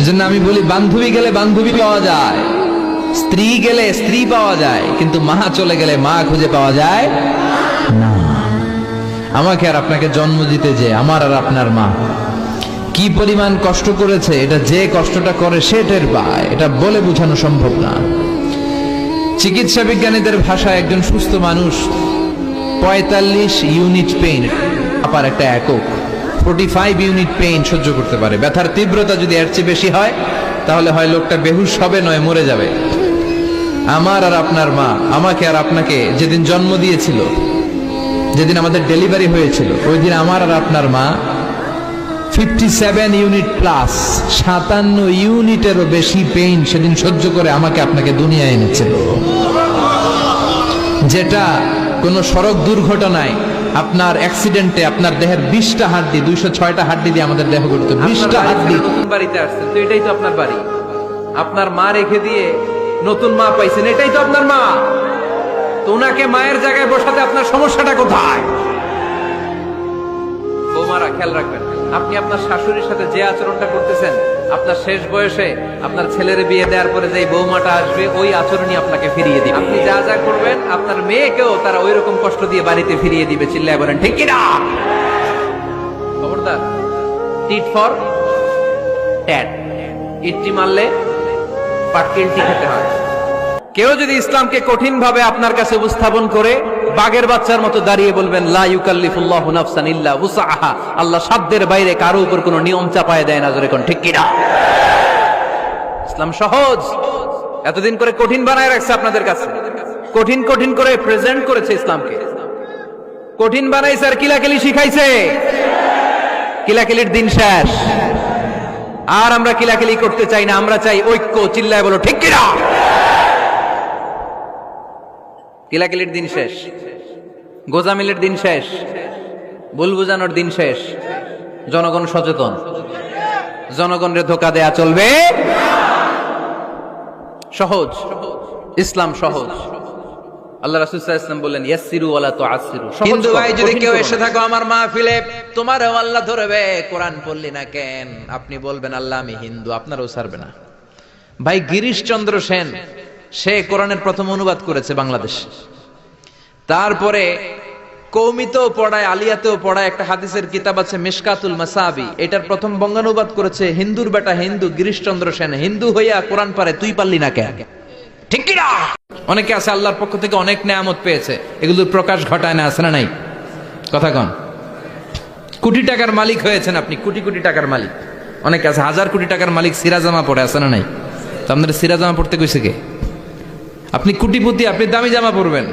এজন্য আমি বলি, বান্ধবী গেলে বান্ধবী পাওয়া যায়, স্ত্রী গেলে স্ত্রী পাওয়া যায়, কিন্তু মা চলে গেলে মা খুঁজে পাওয়া যায় না। আমাকে আর আপনাকে জন্ম দিতে যে আমার আর আপনার মা কি পরিমাণ কষ্ট করেছে, এটা যে কষ্টটা করে সে টের পায়, এটা বলে বোঝানো সম্ভব না। চিকিৎসা বিজ্ঞানীদের ভাষায় একজন সুস্থ মানুষ 45 ইউনিট পেইন, আপার একটা একক 45 ইউনিট পেইন সহ্য করতে পারে। ব্যথার তীব্রতা যদি এর চেয়ে বেশি হয় তাহলে হয় লোকটা বেহুশ হবে, নয় মরে যাবে। আমার আর আপনার মা আমাকে আর আপনাকে যেদিন জন্ম দিয়েছিল, যেদিন আমাদের ডেলিভারি হয়েছিল, ওই দিন আমার আর আপনার মা 57 ইউনিট প্লাস 57 ইউনিটেরও বেশি পেইন সেদিন সহ্য করে আমাকে আপনাকে দুনিয়ায় এনেছিল। যেটা কোনো সড়ক দুর্ঘটনায়, আপনার অ্যাক্সিডেন্টে আপনার দেহের 20টা হাড্ডি, 206টা হাড্ডি দিয়ে আমাদের দেহ গঠিত, 20টা হাড্ডি। বাড়িতে আসছেন তো এটাই তো আপনার বাড়ি, আপনার মা রেখে দিয়ে নতুন মা পাইছেন, এটাই তো আপনার মা। তো ওনাকে মায়ের জায়গায় বসাতে আপনার সমস্যাটা কোথায়? বৌমারা খেয়াল রাখবেন, আপনি আপনার শাশুড়ির সাথে যে আচরণটা করতেছেন, আপনার শেষ বয়সে আপনার ছেলের বিয়ে দেওয়ার পরে যে বৌমাটা আসবে, ওই আচরণই আপনাকে ফিরিয়ে দিবে। আপনি যা যা করবেন আপনার মেয়েকেও তারা ওই রকম কষ্ট দিয়ে বাড়িতে ফিরিয়ে দিবে। চিল্লায় বলেন ঠিক কিনা? খবরদার, টিট ফর ট্যাট, ইটটি মারলে পাটকেলটি খেতে হয়। কেউ যদি ইসলামকে কঠিন ভাবে আপনার কাছে উপস্থাপন করে, বাঘের বাচ্চার মতো দাঁড়িয়ে বলবেন লা ইউকাল্লিফুল্লাহু নাফসান ইল্লা উসআহা, আল্লাহ সাধ্যের বাইরে কারো উপর কোনো নিয়ম চাপায় দেয় না। জোরে কোন ঠিক কিনা? ইসলাম সহজ, এতদিন করে কঠিন বানায় রাখছে আপনাদের কাছে, কঠিন কঠিন করে প্রেজেন্ট করেছে ইসলামকে, কঠিন বানাইছে আর কিলাকিলি শিখাইছে। কিলাকিলির দিন শেষ, আর আমরা কিলাকিলি করতে চাই না, আমরা চাই ঐক্য। চিল্লায় বলো ঠিক কিনা? কিলাকিলির দিন শেষ, গোজামিলের দিন শেষ, ভুল বুঝানোর দিন শেষ। জনগণ সচেতন, জনগণের ধোকা দেয়া চলবে। সহজ, ইসলাম সহজ। আল্লাহ রাসূল সাল্লাল্লাহু আলাইহি ওয়াসাল্লাম বললেন ইয়াসসিরু ওয়ালা তুআসসিরু। হিন্দু ভাই যদি কেউ এসে থাকো আমার মাহফিলে, তোমারও আল্লাহ ধরবে, কোরআন পড়লি না কেন? আপনি বলবেন আল্লাহ আমি হিন্দু, আপনারও ছাড়বে না। ভাই গিরিশচন্দ্র সেন, সে কোরআনের প্রথম অনুবাদ করেছে বাংলাদেশ। তারপরে কৌমিতেও পড়ায়, আলিয়াতেও পড়ায়। একটা হাদিসের কিতাব আছে মিশকাতুল মাসাবি, এটার প্রথম বঙ্গানুবাদ করেছে হিন্দুর বেটা হিন্দু গিরিশচন্দ্র সেন। হিন্দু হইয়া কোরআন পারে, তুই পারলি না কেন? ঠিক কি না? অনেকে আছে আল্লাহর পক্ষ থেকে অনেক নেয়ামত পেয়েছে, এগুলোর প্রকাশ ঘটায় না, আছে না নাই? কথা কন। কোটি টাকার মালিক হয়েছেন আপনি, কোটি কোটি টাকার মালিক। অনেকে আছে হাজার কোটি টাকার মালিক, সিরাজামা পড়ে, আছে না নাই? তো আপনাদের সিরাজামা পড়তে কইছে কে? আপনি কোটিপতি, আপনি দামি জামা পরবেন,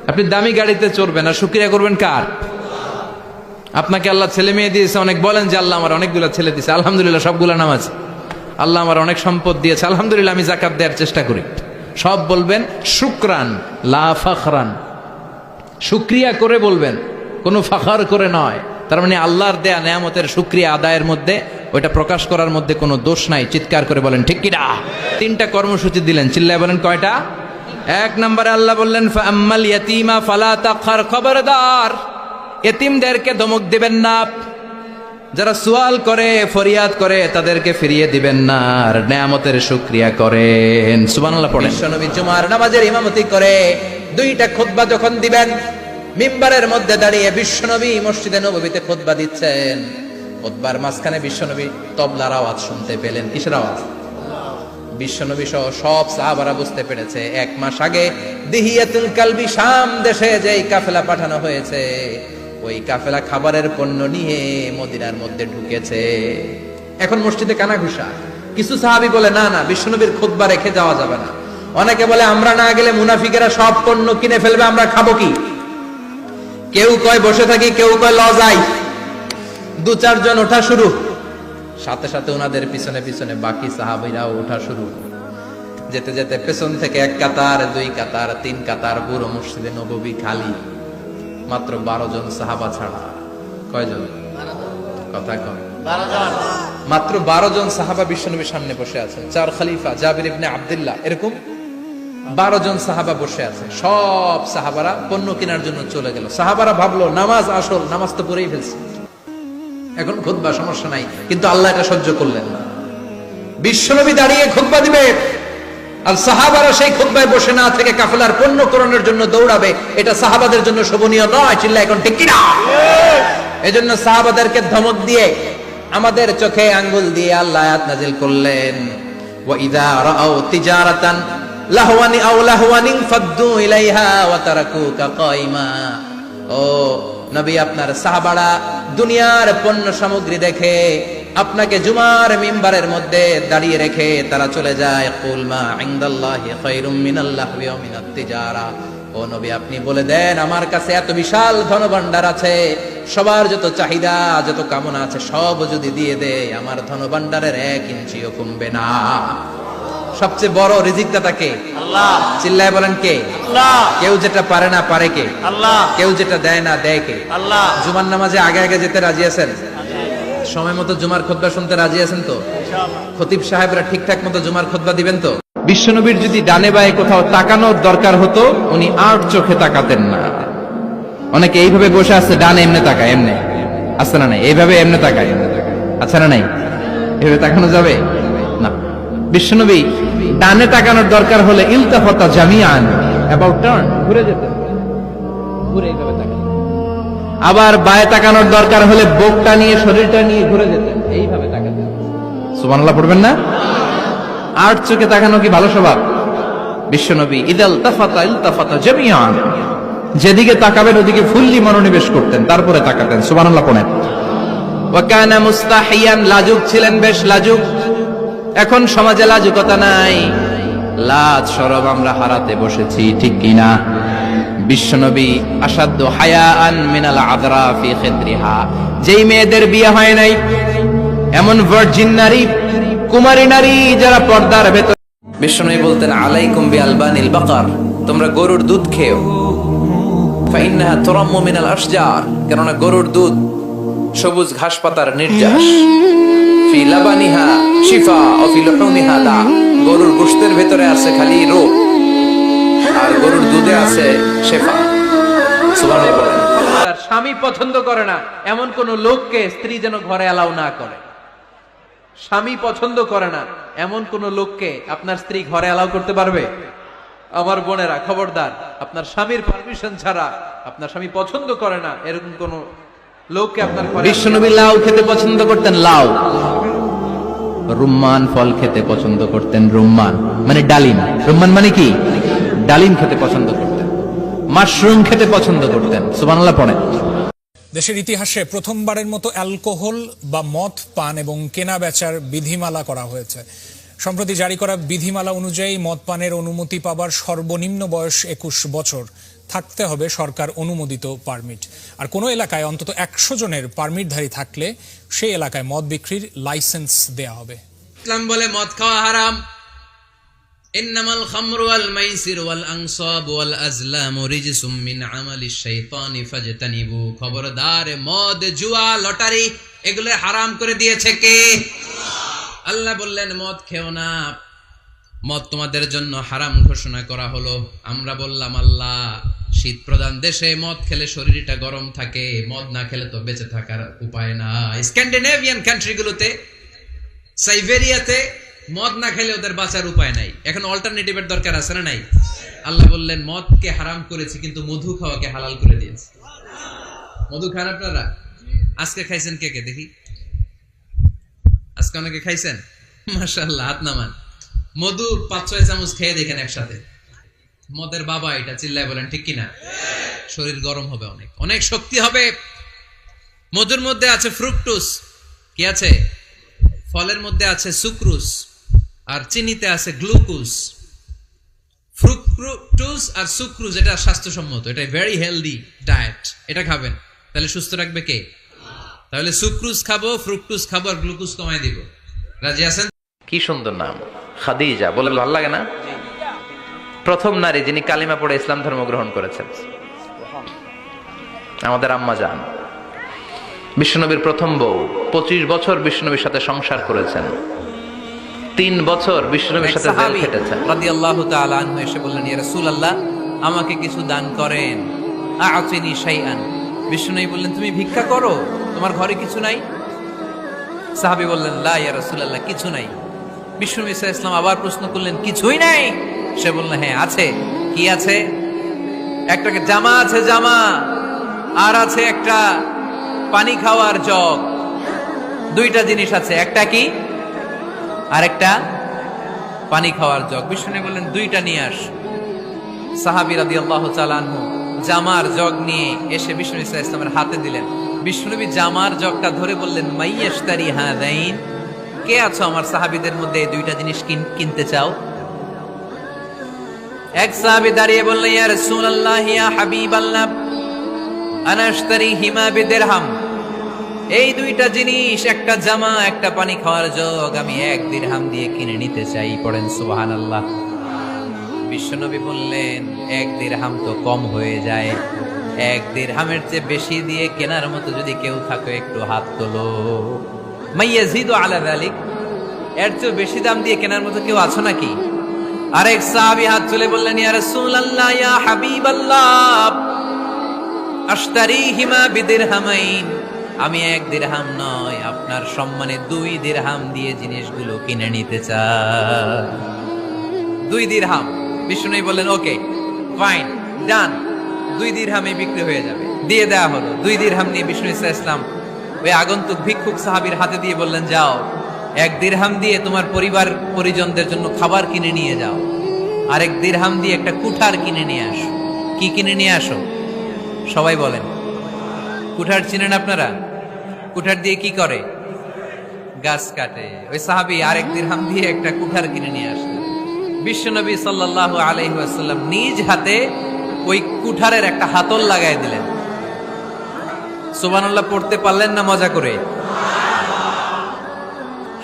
আপনি দামি গাড়িতে চড়বেন, আর শুকরিয়া করবেন কার? আপনাকে আল্লাহ ছেলে মেয়ে দিয়েছে অনেক, বলেন যে আল্লাহ আমার অনেকগুলো ছেলে দিয়েছে, আলহামদুলিল্লাহ সবগুলো নামাজ। আল্লাহ আমার অনেক সম্পদ দিয়েছে, আলহামদুলিল্লাহ আমি যাকাত দেওয়ার চেষ্টা করি। সব বলবেন শুকরান লা ফাখরান, শুকরিয়া করে বলবেন, কোনো ফাখার করে নয়। তার মানে আল্লাহর দেয়া নেয়ামতের শুকরিয়া আদায়ের মধ্যে, ওইটা প্রকাশ করার মধ্যে কোনো দোষ নাই। চিৎকার করে বলেন ঠিক কিনা? 3টা কর্মসূচি দিলেন, চিল্লায় বলেন কয়টা? 1 নম্বরে আল্লাহ বললেন ফাআম্মাল ইয়াতীমা ফালা তাকহার, খবরদার এতিমদেরকে ধমক দিবেন না, যারা সুয়াল করে ফরিয়াদ করে তাদেরকে ফিরিয়ে দিবেন না, আর নেয়ামতের শুকরিয়া করেন। সুবহানাল্লাহ পড়েন। বিশ্বনবী জুমার নামাজের ইমামতি করে 2টা খুতবা যখন দিবেন, মিম্বারের মধ্যে দাঁড়িয়ে বিশ্বনবী মসজিদে নববীতে খুতবা দিচ্ছেন। খুতবার মাঝখানে বিশ্বনবী তবলার আওয়াজ শুনতে পেলেন। কিসের আওয়াজ? বিশ্বনবী সহ সব সাহাবারা বুঝতে পেরেছে 1 মাস আগে দিহিয়াতুল কালবি শাম দেশে যেই কাফেলা পাঠানো হয়েছে, ওই কাফেলা খাবারের পণ্য নিয়ে মদিনার মধ্যে ঢুকেছে। এখন মসজিদে কানাঘুষা। কিছু সাহাবী বলে না না, বিশ্বনবীর খুতবা রেখে যাওয়া যাবে না। অনেকে বলে আমরা না গেলে মুনাফিকেরা সব পণ্য কিনে ফেলবে, আমরা খাবো কি? কেউ কয় বসে থাকি, কেউ কয় ল যাই। 2-4 জন ওঠা শুরু, সাথে সাথে ওনাদের পিছনে পিছনে বাকি সাহাবীরাও ওঠা শুরু। যেতে যেতে পেছন থেকে 1 কাতার, 2 কাতার, 3 কাতার, পুরো মসজিদে নববী খালি, মাত্র 12 জন সাহাবা ছাড়া। কয়জন? কথা কয় 12 জন। মাত্র 12 জন সাহাবা বিশ্বনবীর সামনে বসে আছেন। 4 খলিফা, জাবির ইবনে আব্দুল্লাহ, এরকম 12 জন সাহাবা বসে আছে। সব সাহাবারা পণ্য কেনার জন্য চলে গেল। সাহাবারা ভাবলো নামাজ আসল, নামাজ তো পড়েই ফেলছে, এখন খুতবা সমস্যা নাই, কিন্তু আল্লাহ এটা সহ্য করলেন না। বিশ্বনবী দাঁড়িয়ে খুতবা দিবে আর সাহাবারা সেই খুতবায় বসে না থেকে কাফেলার পণ্য করণের জন্য দৌড়াবে, এটা সাহাবাদের জন্য শোভনীয় নয়। চিল্লা এখন ঠিক কিনা? এজন্য সাহাবাদেরকে ধমক দিয়ে আমাদের চোখে আঙ্গুল দিয়ে আল্লাহ আয়াত নাযিল করলেন, ওয়া ইযা রাআউ তিজারাতান লাহওয়ান আও লাহওয়ানিন ফাদ্দু ইলাইহা ওয়া তারাকুকা কাইমা। ও নবী, আপনার সাহাবারা দুনিয়ার পণ্য সামগ্রী দেখে আপনাকে জুমার মিম্বারের মধ্যে দাঁড়িয়ে রেখে তারা চলে যায়। কুল মা ইনদাল্লাহি খায়রুম মিনাল লাহওয়ি ওয়া মিনাত তিজারা। ও নবী, আপনি বলে দেন আমার কাছে এত বিশাল ধনভাণ্ডার আছে, সবার যত চাহিদা যত কামনা আছে সব যদি দিয়ে দেয় আমার ধনভাণ্ডারের 1 ইঞ্চিও কমবে না। সবচেয়ে বড় রিজিকদাতা কে? আল্লাহ। চিল্লায় বলেন কে? আল্লাহ। কেউ যেটা পারে না পারে কে? আল্লাহ। কেউ যেটা দেয় না দেয় কে? আল্লাহ। জুমার নামাজে আগে আগে যেতে রাজি আছেন? সময় মতো জুমার খুতবা শুনতে রাজি আছেন তো? খতিব সাহেবরা ঠিকঠাক মতো জুমার খুতবা দিবেন তো? বিশ্বনবীর যদি ডানে বায়ে কোথাও তাকানোর দরকার হতো, উনি আর চোখে তাকাতেন না। অনেকে এইভাবে বসে আছে, ডানে এমনে তাকায়, এমনে আছে না নাই? এইভাবে এমনে তাকায়, আচ্ছা না নাই? এভাবে তাকানো যাবে না। বিশ্বনবী ডানে তাকানোর দরকার হলে ইলতাফাতা জামিআন, অ্যাবাউট টার্ন, ঘুরে যেতেন, ঘুরে এইভাবে তাকান। আবার বায়ে তাকানোর দরকার হলে বুকটা নিয়ে শরীরটা নিয়ে ঘুরে যেতেন, এইভাবে তাকাতেন। সুবহানাল্লাহ পড়বেন না? আর চোখে তাকানো কি ভালো স্বভাব? বিশ্বনবী ইদাল তাফাতা ইলতাফাতা জামিআন, যেদিকে তাকাবেন ওদিকে ফুললি মনোনিবেশ করতেন, তারপরে তাকাতেন। সুবহানাল্লাহ পড়েন। ওয়া কানা মুস্তাহিয়ান, লাজুক ছিলেন, বেশ লাজুক। এখন সমাজে লাজুকতা নাই, লাজ শরম আমরা হারাতে বসেছি, ঠিক কিনা? বিশ্বনবী আসাদ্দু হায়াআন মিনাল আযরা ফি খিদরিহা, যেই মেয়েদের বিয়ে হয় নাই, এমন ভার্জিন নারী, কুমারী নারী যারা পর্দার ভেতর। বিশ্বনবী বলতেন, আলাইকুম বিআলবানিল বাকার, তোমরা গরুর দুধ খেও। ফাইন্নাহা তুরাম্মু মিনাল আশজার, কেননা গরুর দুধ সবুজ ঘাস পাতার নির্যাস। ফি লাবানিহা শিফা ওয়া ফি লুহুমিহা দা, গরুর গোশতের ভেতরে আছে খালি রোগ আর গরুর দুধে আছে শেফা। সুবহানাল্লাহ বলেন। তার স্বামী পছন্দ করে না এমন কোন লোককে স্ত্রী যেন ঘরে অ্যালাউ না করে। স্বামী পছন্দ করে না এমন কোন লোককে আপনার স্ত্রী ঘরে অ্যালাউ করতে পারবে? আমার বোনেরা খবরদার, আপনার স্বামীর পারমিশন ছাড়া, আপনার স্বামী পছন্দ করে না এরকম কোন লোককে আপনার ঘরে। বিশ্বনবী লাউ খেতে পছন্দ করতেন, লাউ। রুম্মান ফল খেতে পছন্দ করতেন, রুম্মান মানে ডালিম। রুম্মান মানে কি? ডালিম খেতে পছন্দ করতেন। মাশরুম খেতে পছন্দ করতেন। সুবহানাল্লাহ পড়েন। দেশের ইতিহাসে প্রথমবারের মতো অ্যালকোহল বা মদ পান এবং কেনা বেচার বিধিমালা করা হয়েছে। সম্প্রতি জারি করা বিধিমালা অনুযায়ী মদ পানের অনুমতি পাবার সর্বনিম্ন বয়স 21 বছর, থাকতে হবে সরকার অনুমোদিত পারমিট। আর কোনো এলাকায় অন্তত 100 জনের পারমিটধারী থাকলে সেই এলাকায় মদ বিক্রির লাইসেন্স দেয়া হবে। ইসলাম বলে মদ খাওয়া হারাম। ইন্নামাল খামরু ওয়াল মাইসির ওয়াল আনসাব ওয়াল আজলামু রিজসুম মিন আমালিশ শাইতানি ফাজতানিবু। খবরদার, মদ, জুয়া, লটারি এগুলো হারাম করে দিয়েছে কে? আল্লাহ বললেন মদ খেও না, মদ তোমাদের জন্য হারাম ঘোষণা করা হলো। আমরা বললাম আল্লাহ, শীত প্রধান দেশে মদ খেলে শরীরটা গরম থাকে, মদ না খেলে তো বেঁচে থাকার উপায় না। স্ক্যান্ডিনেভিয়ান কান্ট্রিগুলোতে, সাইবেরিয়াতে মদ না খেলে ওদের বাঁচার উপায় নাই। এখন অল্টারনেটিভের দরকার আছে না নাই? আল্লাহ বললেন মদকে হারাম করেছি কিন্তু মধু খাওয়াকে হালাল করে দিয়েছি। মধু খান আপনারা? আজকে খাইছেন কে কে দেখি? আজকে অনেকে খাইছেন? মাশাআল্লাহ, হাত নামান। মধু 5-6 চামচ খেয়ে দেখেন একসাথে। মদের বাবা এটা, চিল্লায় বলেন ঠিক কিনা? শরীর গরম হবে, অনেক অনেক শক্তি হবে। মধুর মধ্যে আছে ফ্রুকটোজ, কি আছে? ফলের মধ্যে আছে সুক্রোজ, আর চিনিতে আছে গ্লুকোজ। ফ্রুকটোজ আর সুক্রোজ এটা স্বাস্থ্যসম্মত, এটা ভেরি হেলদি ডায়েট। এটা খাবেন, তাহলে সুস্থ রাখবে কে? তাহলে সুক্রোজ খাবো, ফ্রুকটোজ খাবো, আর গ্লুকোজ কমায় দিব। রাজি আছেন? কি সুন্দর নাম, খাদিজা। বলে ভালো লাগে না? প্রথম নারী যিনি কালিমা পড়ে ইসলাম ধর্ম গ্রহণ করেছেন, আমাদের আম্মা জান। বিশ্বনবীর প্রথম বউ, 25 বছর বিশ্বনবীর সাথে সংসার করেছেন, 3 বছর বিশ্বনবীর সাথে জেল খেটেছেন। রাদিয়াল্লাহু তাআলা আনহু এসে বললেন, ইয়া রাসূলুল্লাহ, আমাকে কিছু দান করেন, আ'তিনি শাইআন। বিশ্বনবী বললেন, তুমি ভিক্ষা করো, তোমার ঘরে কিছু নাই? সাহাবী বললেন, লা ইয়া রাসূলুল্লাহ, কিছু নাই। বিষ্ণু ঈসা ইসলাম আবার প্রশ্ন করলেন, কিছুই নাই? সে বলল, হ্যাঁ আছে। কি আছে? একটা জামা আছে, জামা, আর আছে একটা পানি খাওয়ার জগ। দুইটা জিনিস আছে, একটা কি আর একটা পানি খাওয়ার জগ। বিষ্ণু বললেন, দুইটা নিয়ে আস। সাহাবী রাদিয়াল্লাহু তাআলা আনহু জামার জগ নিয়ে এসে বিষ্ণু ঈসা ইসলামের হাতে দিলেন। বিষ্ণুনবী জামার জগটা ধরে বললেন, মাইয়াশতারি হাদাইন, কে আছো আমার সাহাবীদের মধ্যে এই দুইটা জিনিস কিনতে চাও? এক সাহাবী দাঁড়িয়ে বললেন, ইয়া রাসূলুল্লাহ, ইয়া হাবিবাল্লাহ, আনা আশতারিহিমা বিদিরহাম। এই দুইটা জিনিস, একটা জামা, একটা পানি খাওয়ার জগ, আমি 1 দিরহাম দিয়ে কিনে নিতে চাই। পড়েন সুবহানাল্লাহ। বিশ্বনবী বললেন, 1 দিরহাম তো কম হয়ে যায়, 1 দিরহামের চেয়ে বেশি দিয়ে কেনার মতো যদি কেউ থাকে একটু হাত তোলো। মাইয়াজিদু আলা যালিক, এর চেয়ে বেশি দাম দিয়ে কেনার মতো কেউ আছো নাকি? আরেক সাহাবী হাত তুলে বললেন, ইয়া রাসূলুল্লাহ, ইয়া হাবিবাল্লাহ, আশতারিহিমা বিদিরহামাইন, আমি 1 দিরহাম নয়, আপনার সম্মানে 2 দিরহাম দিয়ে জিনিসগুলো কিনে নিতে চাই। 2 দিরহাম। বিষ্ণু বললেন, ওকে ফাইন, ডান, 2 দিরহামে বিক্রি হয়ে যাবে। দিয়ে দেওয়া হলো। 2 দিরহাম নিয়ে বিষ্ণু ঈসা ইসলাম ওই আগন্তুক ভিক্ষুক সাহাবীর হাতে দিয়ে বললেন, যাও, 1 দিরহাম দিয়ে তোমার পরিবার পরিজনদের জন্য খাবার কিনে নিয়ে যাও, আর 1 দিরহাম দিয়ে একটা কুঠার কিনে নিয়ে আসো। কি কিনে নিয়ে আসো? সবাই বলেন। কুঠার চিনেন আপনারা? কুঠার দিয়ে কি করে? গাছ কাটে। ওই সাহাবী আর 1 দিরহাম দিয়ে একটা কুঠার কিনে নিয়ে আসলেন। বিশ্বনবী সাল্লাল্লাহু আলাইহি ওয়াসাল্লাম নিজ হাতে ওই কুঠারের একটা হাতল লাগাই দিলেন। সুবহানাল্লাহ পড়তে পারলেন না মজা করে?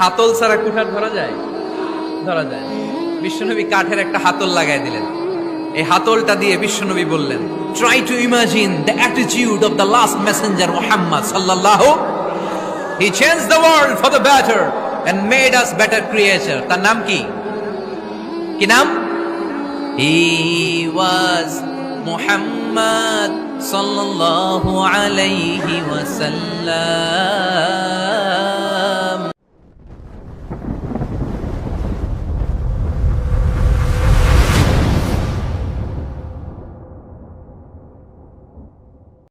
হাতল ছাড়া কুঠার ধরা যায়? ধরা যায়। বিশ্বনবী কাঠের একটা হাতল লাগাই দিলেন। এই হাতলটা দিয়ে বিশ্বনবী বললেন, try to imagine the attitude of the last messenger Muhammad সাল্লাল্লাহু, he changed the world for the better and made us better creature. তার নাম কি? কি নাম? হি ওয়াজ মুহাম্মদ সাল্লাল্লাহু আলাইহি ওয়াসাল্লাম।